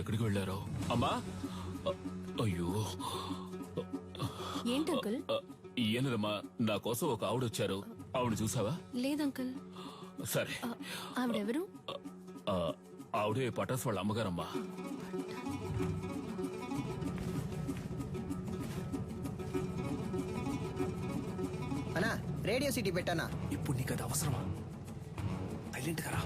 ఎక్కడికి వెళ్ళారో అమ్మా. అయ్యో ఏంటంకుల్? ఈయనమ్మా, నా కోసం ఒక ఆవిడ వచ్చారు. ఆవిడ చూసావా? లేదంకుల్. సరే. ఆవిడెవరు? ఆవిడే పటాస్ వాళ్ళ అమ్మగారమ్మా. అన్నా రేడియో సిటీ పెట్టానా? ఇప్పుడు నీకు అది అవసరమా? సైలెంట్ గా రా.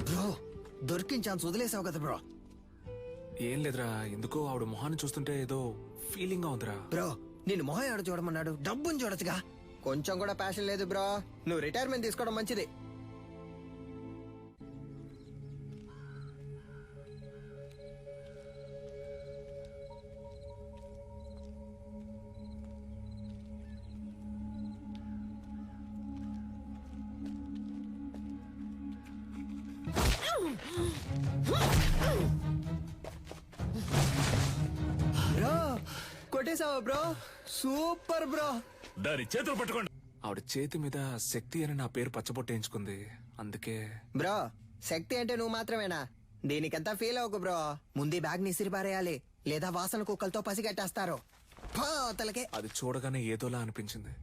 బ్రో దొరికిన ఛాన్స్ వదిలేసావు కదా బ్రో. ఏం లేదురా, ఎందుకో ఆవిడ మొహాన్ని చూస్తుంటే ఏదో ఫీలింగ్ గా ఉందిరా. బ్రో నిన్ను మొహం ఆడ చూడమన్నాడు, డబ్బుని చూడొచ్చుగా. కొంచెం కూడా ప్యాషన్ లేదు బ్రో. నువ్వు రిటైర్మెంట్ తీసుకోవడం మంచిది. బ్రో కొట్టేసావా బ్రో? Super bro. దాని చేతులు పట్టుకోండి. ఆవిడ చేతి మీద శక్తి అని నా పేరు పచ్చబొట్టేయించుకుంది, అందుకే. బ్రో శక్తి అంటే నువ్వు మాత్రమేనా? దీనికంతా ఫీల్ అవ్వకు బ్రో. ముందు బ్యాగ్ ని ఇసిరిపారేయాలి, లేదా వాసన కుక్కలతో పసిగట్టేస్తారు. తలకే అది చూడగానే ఏదోలా అనిపించింది.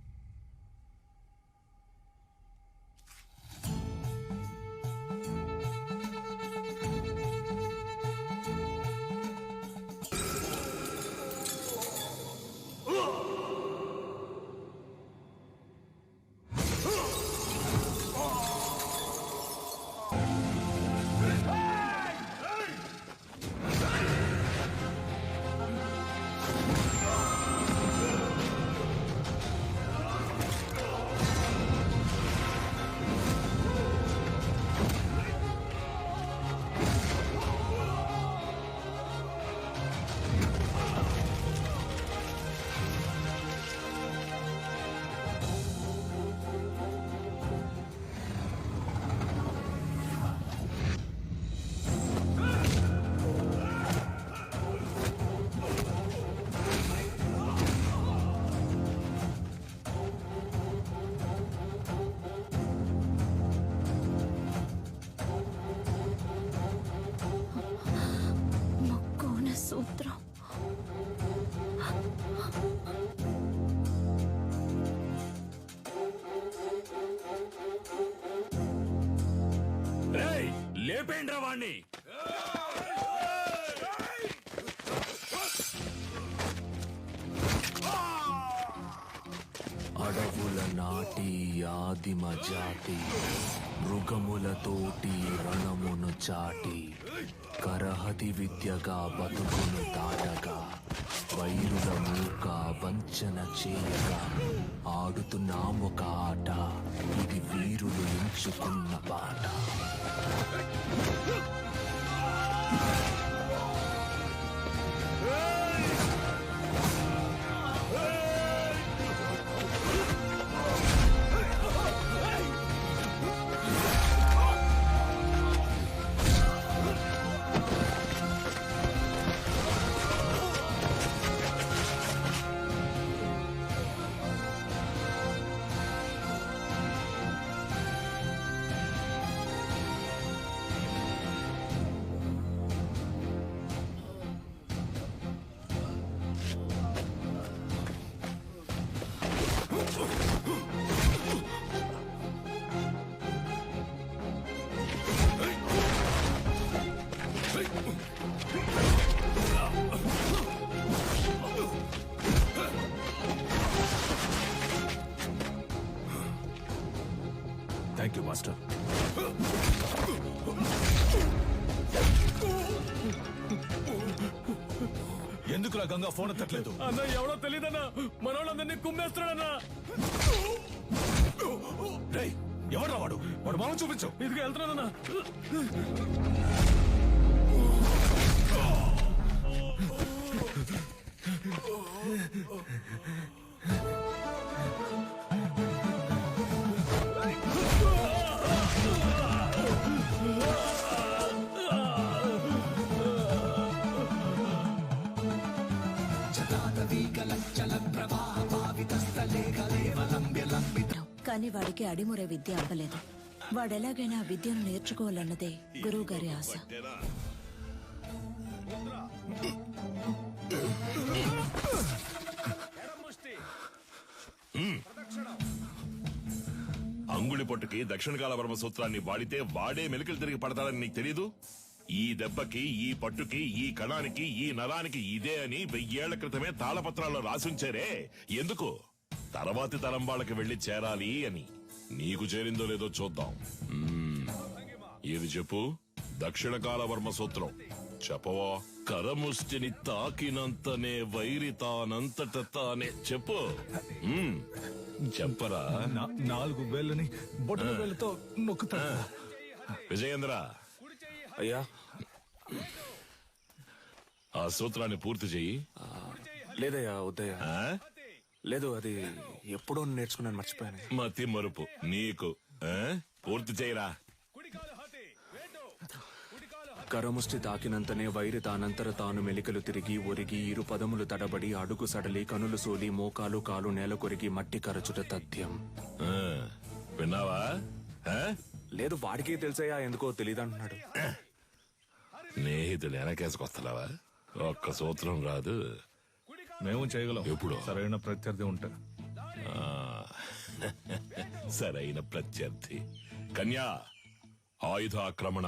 సూత్రం. లేపేండ్రా వాణ్ణి. అడవుల నాటి ఆదిమ జాతి మృగములతోటి రణమును చాటి కరహతి విద్యగా బతుకును దాటగా వైరుల మూక వంచన చేయగా ఆడుతున్నామొక ఆట, ఇది వీరులు ఎంచుకున్న పాట. Thank you master. ఏంట్రా గంగా ఫోన్ ఎత్తట్లేదు? అన్న ఎవడో తెలియదన్నా, మనోళ్ళందరినీ కుమ్మేస్తున్నాడన్నా. రేయ్, ఎవడ్రా వాడు? వాడు మొహం చూపించు. ఇదిగా వెళ్తున్నానన్నా. కానీ వాడికి అడిమురే విద్య అవ్వలేదు. వాడెలాగైనా ఆ విద్యను నేర్చుకోవాలన్నదే గురువు గారి ఆశ. అంగుళి పొట్టుకి దక్షిణ కాల బ్రహ్మ సూత్రాన్ని వాడితే వాడే మెలికలు తిరిగి పడతాడని నీకు తెలీదు? ఈ దెబ్బకి, ఈ పట్టుకి, ఈ కణానికి, ఈ నరానికి ఇదే అని 1000 ఏళ్ల క్రితమే తాళపత్రాల్లో రాసుంచారే. ఎందుకు? తర్వాతి తరం వాళ్ళకి వెళ్లి చేరాలి అని. నీకు చేరిందో లేదో చూద్దాం. ఏది చెప్పు? దక్షిణ కాల వర్మ సూత్రం చెప్పవా? కరముష్టిని తాకినంతనే వైరి తానంతట తానే. చెప్పు. చెప్పరా? 4 వేళ్ళని బొట్టన వేళ్ళతో నొక్కుతా. విజయేంద్ర, అయ్యా ఆ సూత్రాన్ని పూర్తి చెయ్యి. లేదయ్యా, వద్దయ్యా. ఆ? లేదు, అది ఎప్పుడో నేర్చుకున్నాను, మర్చిపోయాను. మతి మరుపు నీకు. ఆ? పూర్తి చేయరా. కరముష్టి తాకినంతనే వైరి తానంతర తాను మెలికలు తిరిగి ఒరిగి 2 పదములు తడబడి అడుగు సడలి కనులు సోలి మోకాలు కాలు నేల కొరిగి మట్టి కరచుట తథ్యం. ఆ, విన్నావా? ఆ? లేదు, వాడికే తెలుసయ్యా, ఎందుకో తెలియదంటున్నాడు. స్నేహితులు వెనకేసుకొస్తున్నావా? ఒక్క సూత్రం రాదు. మేము చేయగలం ఎప్పుడు? సరైన ప్రత్యర్థి ఉంటే. ఆ, సరైన ప్రత్యర్థి. కన్యా, ఆయుధ ఆక్రమణ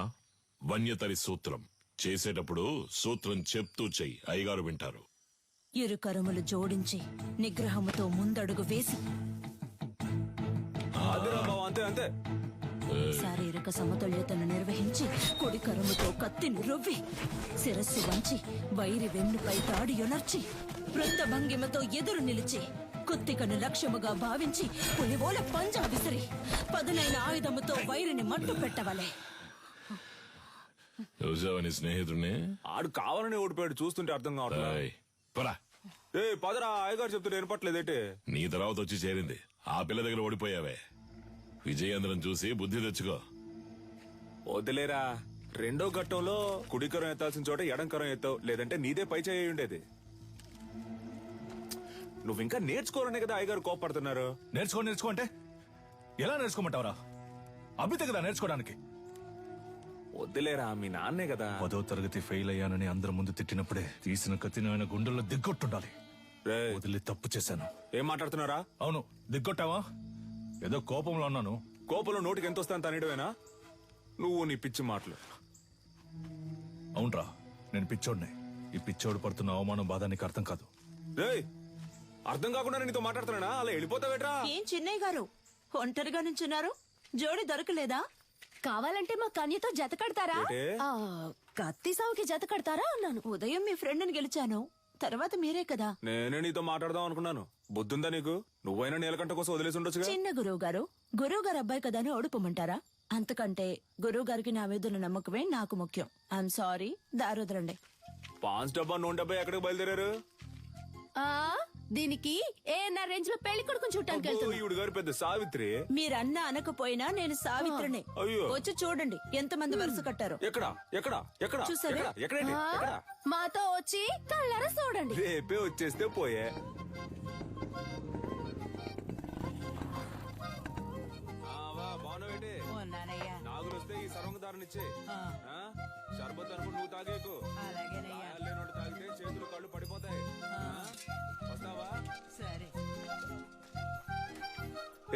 వన్యతరి సూత్రం చేసేటప్పుడు సూత్రం చెప్తూ చెయ్యి, అయ్యగారు వింటారు. 2 కరములు జోడించి నిగ్రహముతో ముందడుగు వేసి అదేరా బావ, అంతే అంతే. శారీరక సమతుల్యతను నిర్వహించి కుడి కరముతో కత్తిని రువ్వి శిరస్సు వంచి వైరి వెన్నుపై తాడియొనర్చి వృత్త భంగిమతో ఎదురు నిలిచి కుత్తికను లక్ష్యముగా భావించి పులివోల పంజా విసిరి పదునైన ఆయుధముతో వైరిని మట్టు పెట్టవలే. చూసావా నీ స్నేహితుడిని? ఆడు కావాలని ఓడిపోయాడు, చూస్తుంటే అర్థం కావట్లేదు. ఏయ్, పరా. ఏ పదరా, అయ్యగారు చెప్తుంటే వినపట్లేదేంటి? నీ తర్వాత వచ్చి చేరింది. ఆ పిల్ల దగ్గర ఓడిపోయావే. విజయేంద్రం చూసి బుద్ధి తెచ్చుకో. వదిలేరా, 2వ ఘట్టంలో కుడికరం ఎత్తాల్సిన చోట ఎడంకరం ఎత్తావు, లేదంటే నీదే పై చేయి ఉండేది. నువ్వు ఇంకా నేర్చుకోరనే కదా అయ్యగారు కోపడుతున్నారు. నేర్చుకో అంటే ఎలా నేర్చుకోమంటావరా? అభితే కదా నేర్చుకోవడానికి. వద్దులేరా, మీ నాన్నే కదా. 10వ తరగతి ఫెయిల్ అయ్యానని అందరి ముందు తిట్టినప్పుడే తీసిన కత్తిని ఆయన గుండెల్లో దిగ్గొట్టుండాలి. రేయ్, వదిలి తప్పు చేశాను. ఏం మాట్లాడుతున్నారా? అవును, దిగ్గొట్టావా? ఏదో కోపంలో ఉన్నాను. కోపంలో నోటికి ఎంత వస్తాను తనేయడమేనా? నువ్వు నీ పిచ్చి మాటలు. అవునరా, నేను పిచ్చోడిని. ఈ పిచ్చోడు పడుతున్న అవమానం బాధ నీకు అర్థం కాదు. రేయ్, అర్థం కాకుండా నీతో మాట్లాడుతున్నానా? అలా వెళ్ళిపోతావేట్రా? ఏం చిన్నయ్య గారు ఒంటరిగా నుంచున్నారు? జోడి దొరకలేదా? కావాలంటే మా కన్యతో జత కడతారా? ఏంటే? ఆ, కత్తి సావుకి జత కడతారా అన్నాను. ఉదయం మీ ఫ్రెండ్ని గెలిచాను, తర్వాత మీరే కదా. నేనే నీతో మాట్లాడదాం అనుకున్నాను. బుద్ధుందా నీకు? నువ్వైనా నీలకంట కోసం వదిలేసి ఉండొచ్చుగా. చిన్న గురువు గారు అబ్బాయి కదా అని ఓడిపోమంటారా? అంతకంటే గురువు గారికి నా మీద ఉన్న నమ్మకమే నాకు ముఖ్యం. I'm sorry, దారుదరండి. 5 డబ్బా 100 డబ్బా ఎక్కడికి బయలుదేరారు? ఆ, దీనికి ఏఎన్ఆర్ రేంజ్ లో పెళ్లి కొడుకుని చూడటానికి అబ్బో, వెళ్తున్నా. ఈవిడ గారి పెద్ద సావిత్రి. మీరన్నా అనకపోయినా నేను సావిత్రిని. అయ్యో. వచ్చి చూడండి ఎంతమంది వరుస కట్టారు. ఎక్కడ ఎక్కడ ఎక్కడ చూసావే? ఎక్కడ? ఎక్కడేంటి? ఆ, ఎక్కడ? మాతో వచ్చి కళ్ళారా చూడండి. రేపే వచ్చేస్తే పోయే. నాగులు వస్తే ఈ సర్వంగదారునిచ్చే. షర్బత్ అనుకుంటు నువ్వు తాగేకు. లేనోడు తాగితే చేతులు కళ్ళు పడిపోతాయి. వస్తావా?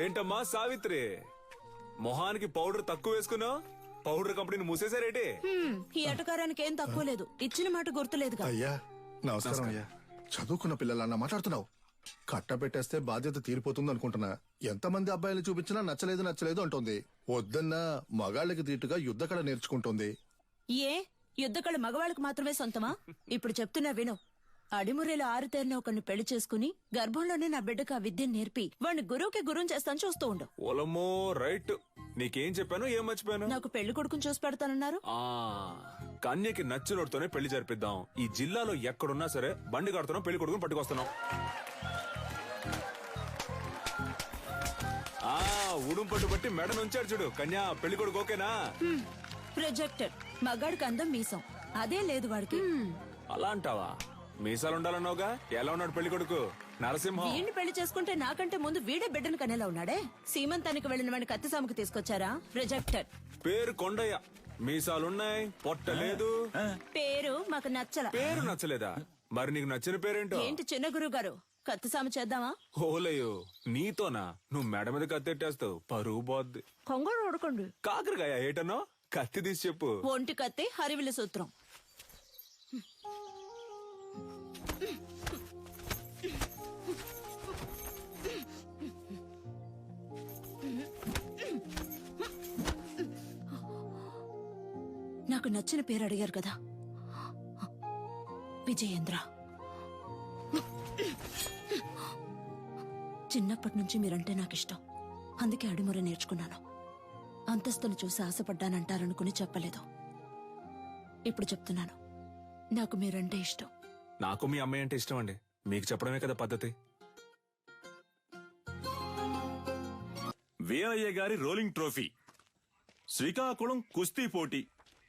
ఏంటమ్మా సావిత్రి, మొహానికి పౌడర్ తక్కువ వేసుకున్నావు? పౌడర్ కంపెనీని మూసేశారేటి? ఈ అటకారానికి ఏం తక్కువ లేదు. ఇచ్చిన మాట గుర్తులేదుగా. అయ్యా నమస్కారం అయ్యా. చదువుకున్న పిల్లలన్నా మాట్లాడుతున్నావు. కట్టబెట్టేస్తే బాధ్యత తీరిపోతుంది అనుకుంటున్నా. ఎంతమంది అబ్బాయిలు చూపించినా నచ్చలేదు అంటుంది. వద్దన్నా మగాళ్ళకి తీటుగా యుద్ధ కళ నేర్చుకుంటుంది. ఏ యుద్ధకళ మగవాళ్ళకు మాత్రమే సొంతమా? ఇప్పుడు చెప్తున్నా విను. అడిమురేలో ఆరుతేరిన ఒకరిని పెళ్లి చేసుకుని గర్భంలోనే నా బిడ్డకు ఆ విద్యను నేర్పి వాడిని గురువుకి గురువు చేస్తాను చూస్తూ ఉండు. ఓలమ్మో రైట్. నీకేం చెప్పాను, ఏం మర్చిపోయాను? నాకు పెళ్లి కొడుకుని చూసి పెడతానన్నారు. ఆ కన్యకి నచ్చినోడితోనే పెళ్లి జరిపిద్దాం. ఈ జిల్లాలో ఎక్కడున్నా సరే బండి కడుతున్నాం, పెళ్లి కొడుకుని పట్టుకొస్తున్నాం. ఆ ఉడుం పట్టు బట్టి మెడ నుంచాడు చూడు. కన్యా పెళ్లి కొడుకు ఓకేనా? ప్రొజెక్టర్ మగాడికి అందం మీసం అదే లేదు వాడికి. అలా అంటావా? మీసాలు ఉండాలన్నావుగా. ఎలా ఉన్నాడు పెళ్లి కొడుకు? నరసింహం. వీడిని పెళ్లి చేసుకుంటే నాకంటే ముందు వీడే బిడ్డను కనేలా ఉన్నాడే. సీమంతానికి వెళ్లిన వాడిని కత్తిసాముకు తీసుకొచ్చారా? ప్రొజెక్టర్ పేరు కొండయ్య, మీసాలున్నాయి, పొట్ట లేదు. పేరు మాకు నచ్చల. పేరు నచ్చలేదా? మరి నీకు నచ్చిన పేరేంటో? ఏంటి చిన్న గురువు గారు, కత్తిసాము చేద్దామా? ఓలయ్యో నీతోనా? నువ్వు మెడ మీద కత్తెట్టేస్తావు, పరువు పోద్ది. కొంగడు ఉడకండి. కాకరకాయ ఏటనో? కత్తి తీసి చెప్పు. ఒంటి కత్తి హరివిల సూత్రం. నాకు నచ్చిన పేరు అడిగారు కదా, విజయేంద్ర. చిన్నప్పటి నుంచి మీరంటే నాకు ఇష్టం, అందుకే అడిముర నేర్చుకున్నాను. అంతస్తును చూసి ఆశపడ్డానంటారనుకుని చెప్పలేదు. ఇప్పుడు చెప్తున్నాను, నాకు మీరంటే ఇష్టం. నాకు మీ అమ్మాయి అంటే ఇష్టం అండి. మీకు చెప్పడమే కదా పద్ధతి. వీరయ్య గారి రోలింగ్ ట్రోఫీ, శ్రీకాకుళం కుస్తీ పోటీ,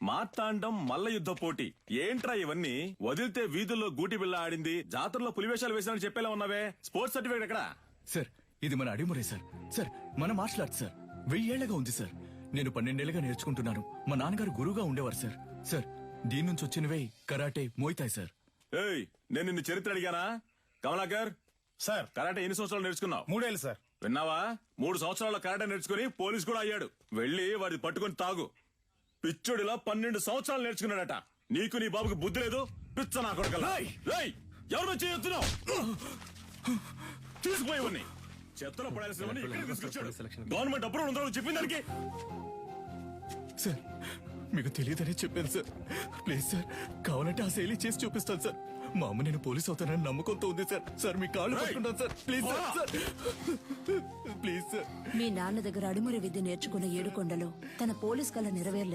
మార్తాండం మల్ల యుద్ధ పోటీ. ఏంట్రా ఇవన్నీ? వదిలితే వీధుల్లో గూటి బిళ్ళ ఆడింది, జాతరలో పులివేషాలు వేసానని చెప్పేలా ఉన్నావే. స్పోర్ట్స్ సర్టిఫికేట్ ఎక్కడా? సార్ ఇది మన అడిమురే సార్. సార్ మన మార్షల్ ఆర్ట్స్ సార్ 1000 ఏళ్లగా ఉంది సార్. నేను 12 ఏళ్లుగా నేర్చుకుంటున్నాను. మా నాన్నగారు గురువుగా ఉండేవారు సార్. సార్ దీని నుంచి వచ్చినవే కరాటే, మోయితాయి సార్. ఏయ్, నేను నిన్ను చరిత్ర అడిగానా? కమలాకర్ సార్, కరాటే ఎన్ని సంవత్సరాలు నేర్చుకున్నావు? 3 ఏళ్ళు సార్. విన్నావా? 3 సంవత్సరాల కరాటే నేర్చుకుని పోలీస్ కూడా అయ్యాడు. వెళ్ళి వాడి పట్టుకొని తాగు. పిచ్చుడిలా 12 సంవత్సరాలు నేర్చుకున్నాడట. నీకు నీ బాబుకి బుద్ధి లేదు. పిచ్చ నా కొడుకల్లా. ఏయ్, ఎవరు చేయొచ్చున్నావు? తీసుకుపోయేవన్నీ చెత్తలో పడాల్సినవన్నీ ఇక్కడికి తీసుకొచ్చాడు. గవర్నమెంట్ అప్రూవల్ ఉందని చెప్పిన దానికి. సార్ మీకు తెలియదనే చెప్పాను సార్. ప్లీజ్ సార్, కావాలంటే ఆ శైలి చేసి చూపిస్తాను సార్. మా అమ్మ నేను పోలీస్ అవుతానని నమ్మకంతో ఉంది సార్. సార్ మీ కాళ్ళు పట్టుకుంటాను sir. Please sir, please sir. మీ నాన్న దగ్గర అడిమురి విద్య నేర్చుకున్న ఏడుకొండలో తన పోలీస్ కళ నెరవేరలేదు.